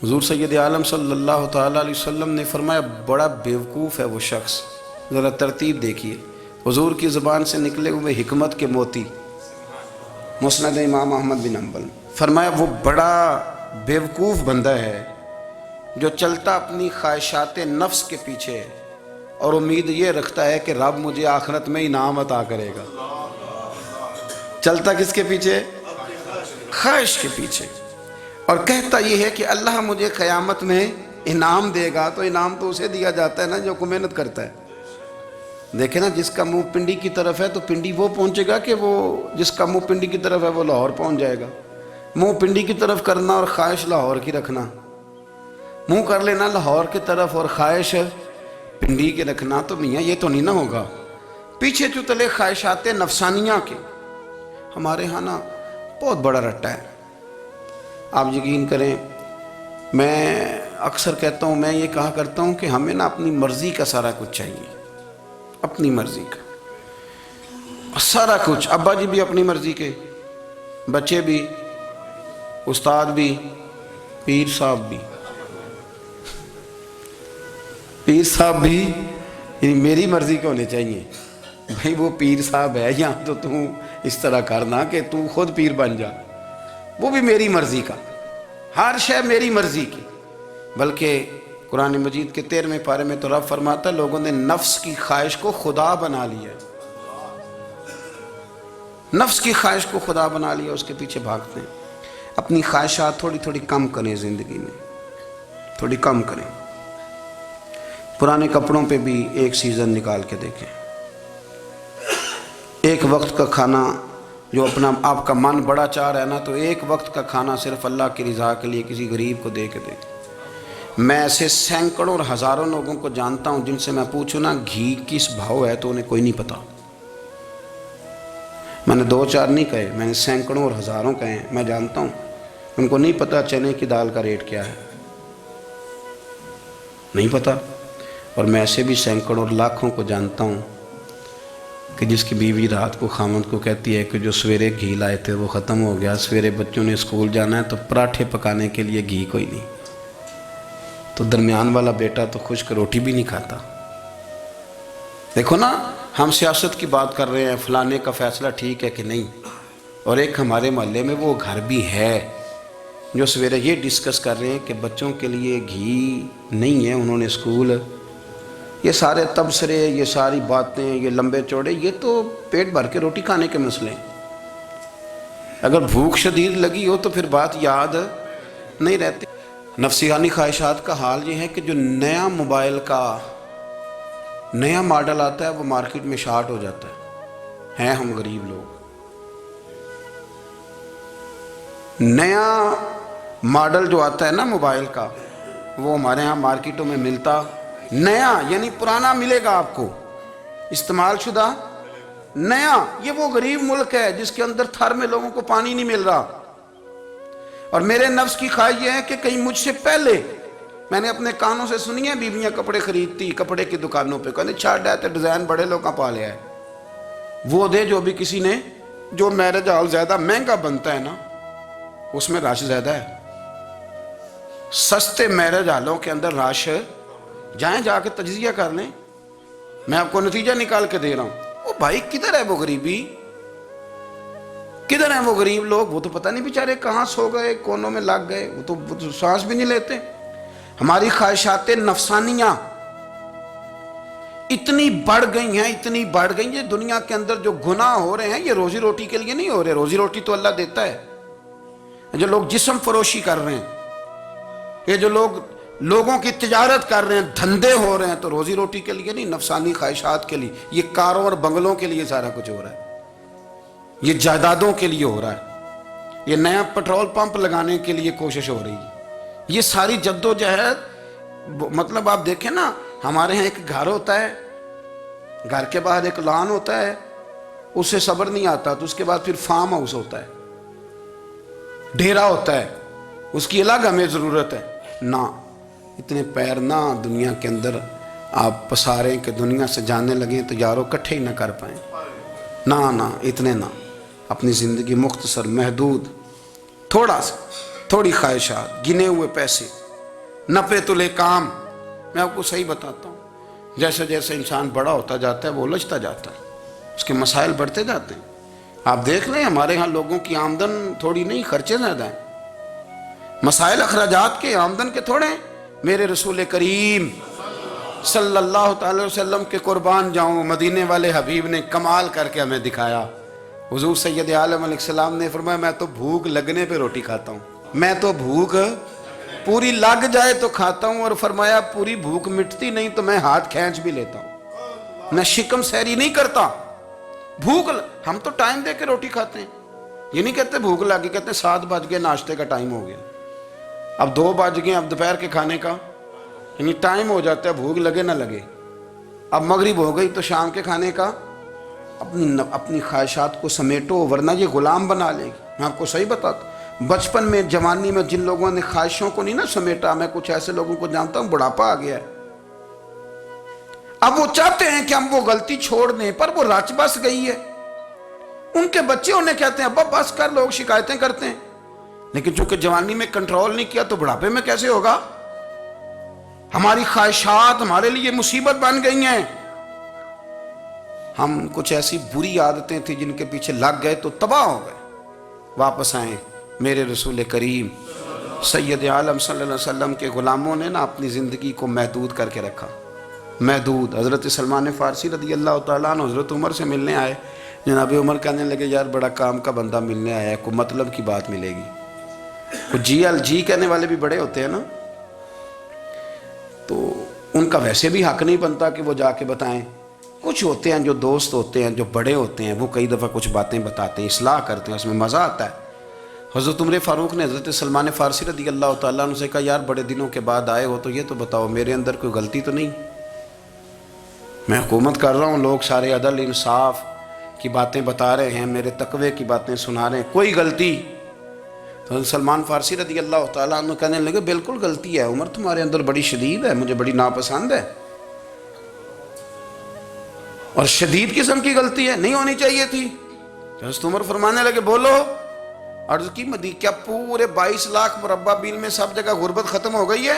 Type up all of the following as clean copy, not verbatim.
حضور سید عالم صلی اللہ تعالیٰ علیہ وسلم نے فرمایا بڑا بیوقوف ہے وہ شخص، ذرا ترتیب دیکھیے، حضور کی زبان سے نکلے ہوئے حکمت کے موتی، مسند امام احمد بن حنبل، فرمایا وہ بڑا بیوقوف بندہ ہے جو چلتا اپنی خواہشات نفس کے پیچھے ہے اور امید یہ رکھتا ہے کہ رب مجھے آخرت میں انعام عطا کرے گا۔ چلتا کس کے پیچھے؟ خواہش کے پیچھے، اور کہتا یہ ہے کہ اللہ مجھے قیامت میں انعام دے گا، تو انعام تو اسے دیا جاتا ہے نا جو محنت کرتا ہے۔ دیکھیں نا، جس کا منہ پنڈی کی طرف ہے تو پنڈی وہ پہنچے گا کہ وہ جس کا منہ پنڈی کی طرف ہے وہ لاہور پہنچ جائے گا۔ منہ پنڈی کی طرف کرنا اور خواہش لاہور کی رکھنا، منہ کر لینا لاہور کی طرف اور خواہش پنڈی کے رکھنا، تو میاں یہ تو نہیں نہ ہوگا۔ پیچھے جو تلے خواہشات نفسانیہ کے ہمارے ہاں نا بہت بڑا رٹا ہے۔ آپ یقین کریں، میں اکثر کہتا ہوں، میں یہ کہا کرتا ہوں کہ ہمیں نا اپنی مرضی کا سارا کچھ چاہیے، اپنی مرضی کا سارا کچھ۔ ابا جی بھی اپنی مرضی کے، بچے بھی، استاد بھی، پیر صاحب بھی، پیر صاحب بھی، یعنی میری مرضی کے ہونے چاہیے۔ بھائی وہ پیر صاحب ہے یہاں تو تم اس طرح کرنا کہ تو خود پیر بن جا، وہ بھی میری مرضی کا، ہر شے میری مرضی کی۔ بلکہ قرآن مجید کے 13ویں پارے میں تو رب فرماتا ہے لوگوں نے نفس کی خواہش کو خدا بنا لیا، نفس کی خواہش کو خدا بنا لیا، اس کے پیچھے بھاگتے ہیں۔ اپنی خواہشات تھوڑی تھوڑی کم کریں، زندگی میں تھوڑی کم کریں۔ پرانے کپڑوں پہ بھی ایک سیزن نکال کے دیکھیں، ایک وقت کا کھانا جو اپنا آپ کا من بڑا چاہ رہا ہے نا، تو ایک وقت کا کھانا صرف اللہ کی رضا کے لیے کسی غریب کو دے کے دیکھیں۔ میں ایسے سینکڑوں اور ہزاروں لوگوں کو جانتا ہوں جن سے میں پوچھوں نا گھی کس بھاؤ ہے تو انہیں کوئی نہیں پتا۔ میں نے 2-4 نہیں کہے، میں نے سینکڑوں اور ہزاروں کہے ہیں، میں جانتا ہوں ان کو نہیں پتا چنے کی دال کا ریٹ کیا ہے، نہیں پتا۔ اور میں ایسے بھی سینکڑوں اور لاکھوں کو جانتا ہوں کہ جس کی بیوی رات کو خامند کو کہتی ہے کہ جو سویرے گھی لائے تھے وہ ختم ہو گیا، سویرے بچوں نے اسکول جانا ہے تو پراٹھے پکانے کے لیے گھی کوئی نہیں، تو درمیان والا بیٹا تو خشک روٹی بھی نہیں کھاتا۔ دیکھو نا، ہم سیاست کی بات کر رہے ہیں، فلانے کا فیصلہ ٹھیک ہے کہ نہیں، اور ایک ہمارے محلے میں وہ گھر بھی ہے جو سویرے یہ ڈسکس کر رہے ہیں کہ بچوں کے لیے گھی نہیں ہے، انہوں نے اسکول، یہ سارے تبصرے، یہ ساری باتیں، یہ لمبے چوڑے، یہ تو پیٹ بھر کے روٹی کھانے کے مسئلے ہیں۔ اگر بھوک شدید لگی ہو تو پھر بات یاد نہیں رہتی۔ نفسیانی خواہشات کا حال یہ ہے کہ جو نیا موبائل کا نیا ماڈل آتا ہے وہ مارکیٹ میں شارٹ ہو جاتا ہے، ہیں ہم غریب لوگ۔ نیا ماڈل جو آتا ہے نا موبائل کا، وہ ہمارے ہاں مارکیٹوں میں ملتا نیا، یعنی پرانا ملے گا آپ کو، استعمال شدہ نیا۔ یہ وہ غریب ملک ہے جس کے اندر تھر میں لوگوں کو پانی نہیں مل رہا، اور میرے نفس کی خواہش یہ ہے کہ کہیں مجھ سے پہلے، میں نے اپنے کانوں سے سنی ہے بیویاں کپڑے خریدتی کپڑے کی دکانوں پہ، کہنے چھاڑ ڈائے تو ڈیزائن بڑے لوگوں پا لیا ہے، وہ دے جو بھی کسی نے، جو میرج ہال زیادہ مہنگا بنتا ہے نا اس میں رش زیادہ ہے۔ سستے میرج ہالوں کے اندر رش، جائیں جا کے تجزیہ کر لیں، میں آپ کو نتیجہ نکال کے دے رہا ہوں۔ وہ بھائی کدھر ہے وہ غریبی، کدھر ہیں وہ غریب لوگ؟ وہ تو پتہ نہیں بیچارے کہاں سو گئے، کونوں میں لگ گئے، وہ تو سانس بھی نہیں لیتے۔ ہماری خواہشات نفسانیہ اتنی بڑھ گئی ہیں، اتنی بڑھ گئی ہیں، دنیا کے اندر جو گناہ ہو رہے ہیں یہ روزی روٹی کے لیے نہیں ہو رہے، روزی روٹی تو اللہ دیتا ہے۔ جو لوگ جسم فروشی کر رہے ہیں، یہ جو لوگ لوگوں کی تجارت کر رہے ہیں، دھندے ہو رہے ہیں، تو روزی روٹی کے لیے نہیں، نفسانی خواہشات کے لیے۔ یہ کاروں اور بنگلوں کے لیے سارا کچھ ہو رہا ہے، یہ جائیدادوں کے لیے ہو رہا ہے، یہ نیا پٹرول پمپ لگانے کے لیے کوشش ہو رہی ہے۔ یہ ساری جد و جہد، مطلب آپ دیکھیں نا، ہمارے ہاں ایک گھر ہوتا ہے، گھر کے باہر ایک لان ہوتا ہے، اس سے صبر نہیں آتا، تو اس کے بعد پھر فارم ہاؤس ہوتا ہے، ڈیرا ہوتا ہے، اس کی الگ ہمیں ضرورت ہے نا۔ اتنے پیر نہ دنیا کے اندر آپ پساریں کہ دنیا سے جانے لگیں تو یارو کٹھے ہی نہ کر پائیں، نہ اتنے نہ۔ اپنی زندگی مختصر، محدود، تھوڑا سا، تھوڑی خواہشات، گنے ہوئے پیسے، नफ़ेतुल काम। मैं आपको सही बताता हूँ, जैसे जैसे इंसान बड़ा होता जाता है वो उलझता जाता है, उसके मसाइल बढ़ते जाते हैं। आप देख लें हमारे यहाँ लोगों की आमदन थोड़ी नहीं, खर्चे ज़्यादा हैं। मसाइल अखराजात के, आमदन के थोड़े हैं। मेरे रसूल करीम सल्लल्लाहु अलैहि वसल्लम के कुर्बान जाऊँ, मदीने वाले हबीब ने कमाल करके हमें दिखाया। हुजूर सैयद आलम अलैहिस्सलाम ने फरमाया, मैं तो भूख लगने पे रोटी खाता हूँ, मैं तो भूख पूरी लग जाए तो खाता हूँ, और फरमाया पूरी भूख मिटती नहीं तो मैं हाथ खींच भी लेता हूँ, मैं शिकम सहरी नहीं करता। भूख, हम तो टाइम दे के रोटी खाते हैं, ये नहीं कहते भूख लगी, कहते 7 बज गए, नाश्ते का टाइम हो गया, अब 2 बज गए, अब दोपहर के खाने का यानी टाइम हो जाता है, भूख लगे ना लगे। अब मगरिब हो गई तो शाम के खाने का अपनी ख्वाहिशात को समेटो, वरना ये गुलाम बना लेगी। मैं आपको सही बताता हूँ, बचपन में जवानी में जिन लोगों ने ख्वाहिशों को नहीं ना समेटा, मैं कुछ ऐसे लोगों को जानता हूँ बुढ़ापा आ गया है, अब वो चाहते हैं कि हम वो गलती छोड़ दें, पर वो रच बस गई है। उनके बच्चे उन्हें कहते हैं अब्बा बस कर, लोग शिकायतें करते हैं, लेकिन चूंकि जवानी में कंट्रोल नहीं किया तो बुढ़ापे में कैसे होगा। हमारी ख्वाहिशात हमारे लिए मुसीबत बन गई हैं। हम कुछ ऐसी बुरी आदतें थी जिनके पीछे लग गए तो तबाह हो गए। वापस आए, मेरे रसूल करीम सैयद आलम सल्लल्लाहु अलैहि वसल्लम के गुलामों ने ना अपनी ज़िंदगी को महदूद करके रखा। महदूद। हज़रत सलमान फ़ारसी रज़ी अल्लाह तआला अन्हु हज़रत उमर से मिलने आए। जनाब उमर कहने लगे, यार बड़ा काम का बंदा मिलने आया है, कोई मतलब की बात मिलेगी। कुछ जी कहने वाले भी बड़े होते हैं ना, तो उनका वैसे भी हक नहीं बनता कि वो जाके बताएं। कुछ होते हैं जो दोस्त होते हैं, जो बड़े होते हैं, वो कई दफ़ा कुछ बातें बताते हैं, इस्लाह करते हैं, उसमें मज़ा आता है। हज़रत उमर फ़ारूक ने हज़रत सलमान फ़ारसी रज़ी अल्लाह तआला अन्हु से कहा, यार बड़े दिनों के बाद आए हो तो ये तो बताओ मेरे अंदर कोई गलती तो नहीं, मैं हुकूमत कर रहा हूँ, लोग सारे अदल इंसाफ की बातें बता रहे हैं, मेरे तकवे की बातें सुना रहे हैं, कोई गलती? तो सलमान फ़ारसी रज़ी अल्लाह तआला अन्हु कहने लगे, बिल्कुल गलती है उमर, तुम्हारे अंदर बड़ी शदीद है, मुझे बड़ी नापसंद है, और शदीद किस्म की गलती है, नहीं होनी चाहिए थी। हज़रत उमर फरमाने लगे, बोलो। अर्ज़ की, मदी क्या पूरे 22 लाख मुरब्बा मील में सब जगह गुर्बत ख़त्म हो गई है?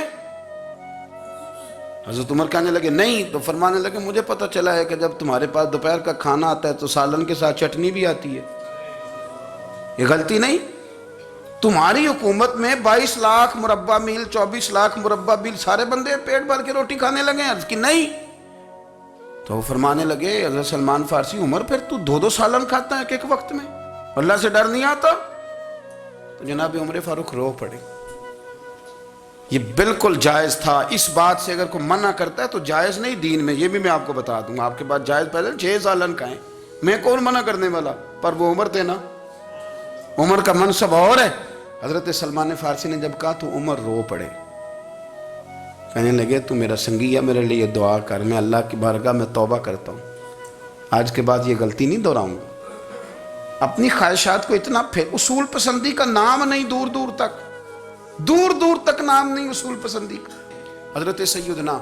हज़रत उमर कहने लगे नहीं। तो फरमाने लगे, मुझे पता चला है कि जब तुम्हारे पास दोपहर का खाना आता है तो सालन के साथ चटनी भी आती है, ये गलती नहीं? तुम्हारी हुकूमत में 22 लाख मुरब्बा मील, 24 लाख मुरब्बा मील सारे बंदे पेट भर के रोटी खाने लगे। अर्ज़ की नहीं। तो वो फरमाने लगे, हज़रत सलमान फ़ारसी, उमर फिर तू 2-2 सालन खाता है एक वक्त में, अल्लाह से डर नहीं आता? तो जनाब उमर फ़ारूक रो पड़े। ये बिल्कुल जायज़ था। इस बात से अगर कोई मना करता है तो जायज़ नहीं दीन में, ये भी मैं आपको बता दूंगा। आपके पास जायज़ पहले 6 सालन का है, मैं कौन मना करने वाला, पर वो उमर थे ना, उमर का मनसब और है। हज़रत सलमान फ़ारसी ने जब कहा तो उमर रो पड़े, कहने लगे, तू मेरा संगी है, मेरे लिए दुआ कर, मैं अल्लाह की बारगाह में तौबा करता हूँ, आज के बाद ये गलती नहीं दोहराऊंगा। अपनी ख्वाहिशात को इतना उसूल पसंदी का नाम नहीं, दूर दूर तक नाम नहीं उसूल पसंदी का। हज़रत सैयदना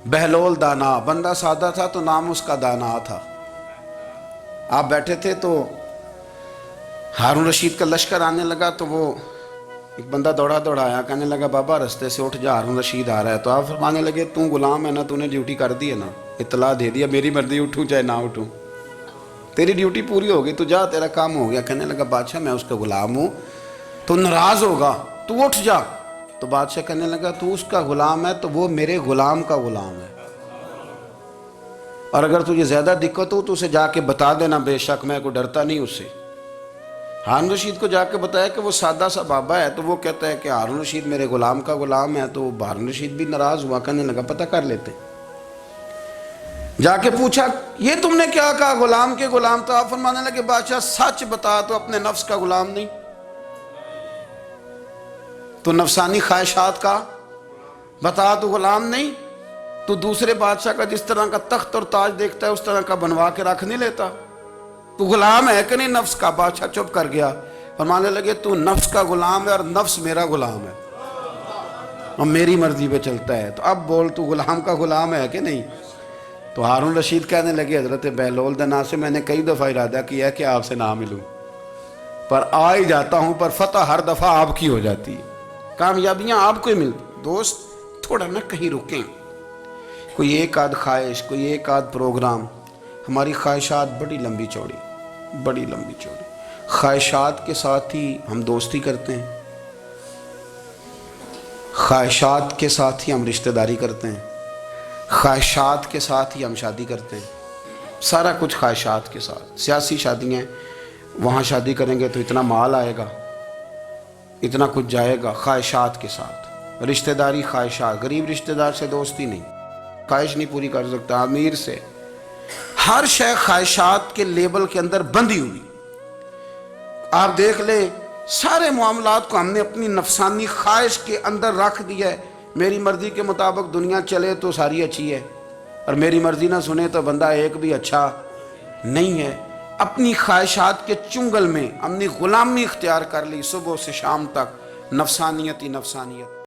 बहलोल दाना, बंदा सादा था तो नाम उसका दाना था। आप बैठे थे तो हारून रशीद का लश्कर आने लगा, तो वो एक बंदा दौड़ा आया, कहने लगा, बाबा रास्ते से उठ जा, हारून रशीद आ रहा है। तो आप फरमाने लगे, तू गुलाम है ना, तूने ड्यूटी कर दी है ना, इतला दे दिया, मेरी मर्जी उठूँ चाहे ना उठूँ, तेरी ड्यूटी पूरी हो गई, तू जा, तेरा काम हो गया। कहने लगा, बादशाह मैं उसका गुलाम हूँ, तो नाराज़ होगा, तू उठ जा। तो बादशाह कहने लगा, तू उसका गुलाम है तो वो मेरे गुलाम का गुलाम है, और अगर तुझे ज़्यादा दिक्कत हो तो उसे जाके बता देना, बेशक मैं को डरता नहीं उससे। हारून रशीद को जाके बताया कि वो सादा सा बाबा है, तो वो कहता है कि हारून रशीद मेरे गुलाम का गुलाम है। तो हारून रशीद भी नाराज़ हुआ, कहने लगा, पता कर लेते। जाके पूछा, ये तुमने क्या कहा, गुलाम के गुलाम? तो आप फरमाने लगे, बादशाह सच बता, तो अपने नफ्स का गुलाम नहीं, तो नफसानी ख्वाहिशात का बता, तो गुलाम नहीं, तो दूसरे बादशाह का जिस तरह का तख्त और ताज देखता है उस तरह का बनवा के रख नहीं लेता, तू गुलाम है कि नहीं नफ्स का? बादशाह चुप कर गया। फरमाने लगे, तू नफ्स का गुलाम है और नफ्स मेरा गुलाम है, और मेरी मर्जी पे चलता है, तो अब बोल तू गुलाम का गुलाम है कि नहीं? तो हारून रशीद कहने लगे, हज़रत बहलोल दना से मैंने कई दफ़ा इरादा किया कि आपसे ना मिलूं, पर आ ही जाता हूं, पर फतह हर दफ़ा आपकी हो जाती है। कामयाबियां आपको ही मिलती। दोस्त थोड़ा ना कहीं रुकें, कोई एक आध ख्वाहिश, कोई एक आध प्रोग्राम। हमारी ख्वाहिशात बड़ी लंबी चौड़ी, बड़ी लंबी चौड़ी। ख्वाहिशात के साथ ही हम दोस्ती करते हैं, ख्वाहिशात के साथ ही हम रिश्तेदारी करते हैं, ख्वाहिशात के साथ ही हम शादी करते हैं। सारा कुछ ख्वाहिशात के साथ। सियासी शादियाँ, वहाँ शादी करेंगे तो इतना माल आएगा, इतना कुछ जाएगा, ख्वाहिशात के साथ। रिश्तेदारी ख्वाहिशात, गरीब रिश्तेदार से दोस्ती नहीं, ख्वाहिश नहीं पूरी कर सकता। अमीर से, हर शय ख्वाहिशात के लेबल के अंदर बंधी हुई। आप देख ले, सारे मामलात को हमने अपनी नफसानी ख्वाहिश के अंदर रख दिया है। मेरी मर्जी के मुताबिक दुनिया चले तो सारी अच्छी है, और मेरी मर्जी ना सुने तो बंदा एक भी अच्छा नहीं है। अपनी ख्वाहिशात के चुंगल में हमने गुलामी इख्तियार कर ली, सुबह से शाम तक नफसानियत ही नफसानियत।